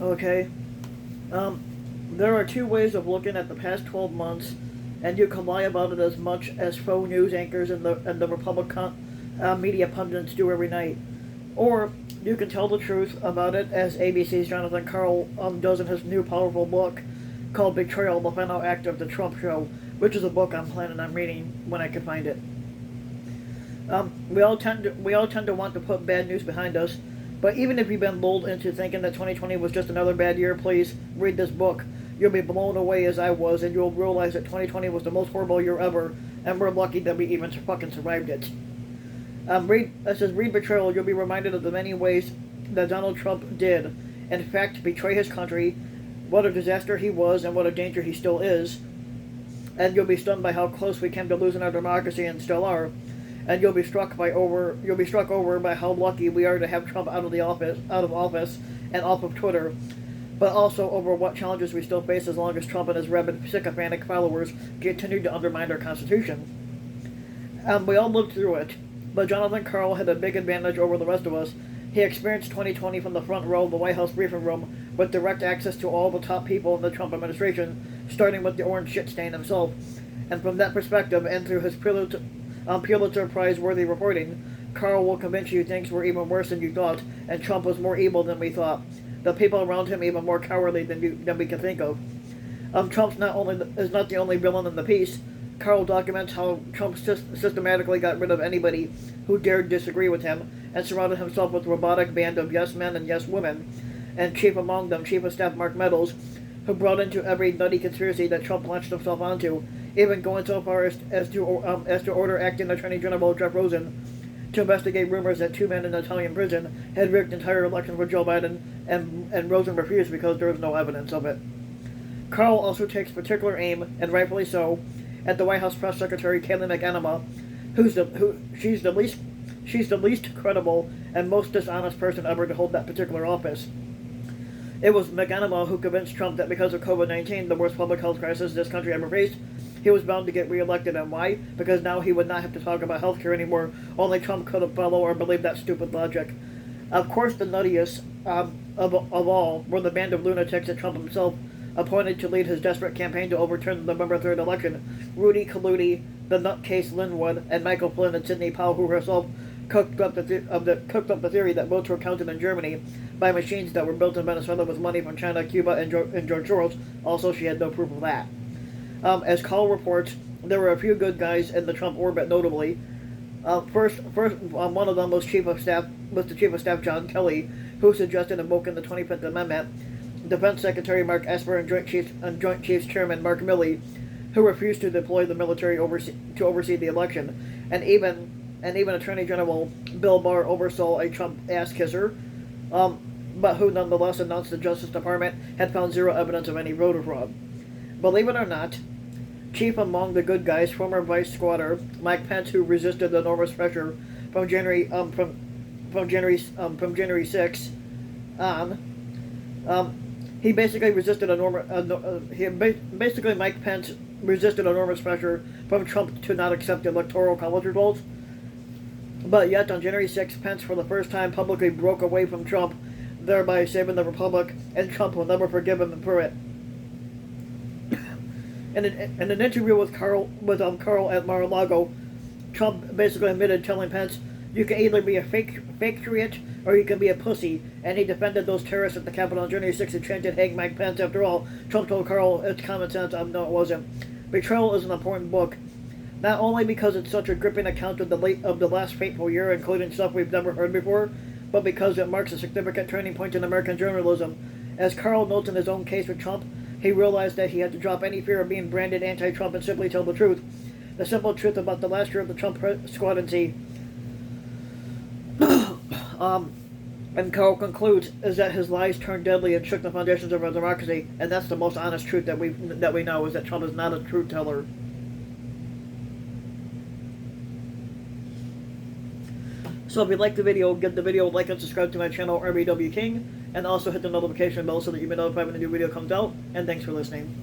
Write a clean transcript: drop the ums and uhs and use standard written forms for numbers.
Okay? Um, there are two ways of looking at the past 12 months, and you can lie about it as much as faux news anchors and the Republican media pundits do every night. Or you can tell the truth about it as ABC's Jonathan Karl does in his new powerful book called Betrayal, the Final Act of the Trump Show, which is a book I'm planning on reading when I can find it. We all tend to want to put bad news behind us, but even if you've been lulled into thinking that 2020 was just another bad year, please read this book. You'll be blown away as I was, and you'll realize that 2020 was the most horrible year ever, and we're lucky that we even fucking survived it. Read Betrayal. You'll be reminded of the many ways that Donald Trump did, in fact, betray his country, what a disaster he was, and what a danger he still is. And you'll be stunned by how close we came to losing our democracy and still are. And you'll be struck over by how lucky we are to have Trump out of office, and off of Twitter, but also over what challenges we still face as long as Trump and his rabid sycophantic followers continue to undermine our Constitution. We all lived through it, but Jonathan Karl had a big advantage over the rest of us. He experienced 2020 from the front row of the White House briefing room, with direct access to all the top people in the Trump administration, starting with the orange shit stain himself. And from that perspective, and through his Pulitzer Prize-worthy reporting, Karl will convince you things were even worse than you thought, and Trump was more evil than we thought. The people around him even more cowardly than we can think of. Trump is not the only villain in the piece. Karl documents how Trump systematically got rid of anybody who dared disagree with him, and surrounded himself with a robotic band of yes men and yes women, and chief among them Chief of Staff Mark Meadows, who brought into every nutty conspiracy that Trump launched himself onto, even going so far as to order acting Attorney General Jeff Rosen to investigate rumors that two men in an Italian prison had rigged entire elections for Joe Biden, and Rosen refused because there was no evidence of it. Karl also takes particular aim, and rightfully so, at the White House Press Secretary Kayleigh McEnema, she's the least credible and most dishonest person ever to hold that particular office. It was McEnema who convinced Trump that because of COVID-19, the worst public health crisis this country ever faced, he was bound to get reelected. And why? Because now he would not have to talk about healthcare anymore. Only Trump could have followed or believed that stupid logic. Of course, the nuttiest of all were the band of lunatics that Trump himself appointed to lead his desperate campaign to overturn the November 3rd election. Rudy Giuliani, the nutcase Linwood, and Michael Flynn and Sidney Powell, who herself cooked up the theory that votes were counted in Germany by machines that were built in Venezuela with money from China, Cuba, and George Soros. Also, she had no proof of that. As Karl reports, there were a few good guys in the Trump orbit, notably. First, one of them was the Chief of Staff John Kelly, who suggested invoking the 25th Amendment. Defense Secretary Mark Esper and Joint Chiefs Chairman Mark Milley, who refused to deploy the military to oversee the election, and even Attorney General Bill Barr oversaw a Trump ass kisser, but who nonetheless announced the Justice Department had found zero evidence of any voter fraud. Believe it or not, chief among the good guys, former Vice Squatter Mike Pence, who resisted the enormous pressure from January 6 on. He basically resisted Mike Pence resisted enormous pressure from Trump to not accept the Electoral College results. But yet, on January 6, Pence for the first time publicly broke away from Trump, thereby saving the Republic, and Trump will never forgive him for it. In an interview with Karl at Mar-a-Lago, Trump basically admitted, telling Pence, "You can either be a fake patriot or you can be a pussy," and he defended those terrorists at the Capitol on January 6th and chanted, "Hang Mike Pence." After all, Trump told Karl it's common sense. No, it wasn't. Betrayal is an important book, not only because it's such a gripping account of the last fateful year, including stuff we've never heard before, but because it marks a significant turning point in American journalism. As Karl notes in his own case with Trump, he realized that he had to drop any fear of being branded anti-Trump and simply tell the truth. The simple truth about the last year of the Trump squadancy. And Karl concludes is that his lies turned deadly and shook the foundations of our democracy, and that's the most honest truth that we know, is that Trump is not a truth teller. So if you like the video, give the video a like and subscribe to my channel, RBW King, and also hit the notification bell so that you may know if I have a new video comes out, and thanks for listening.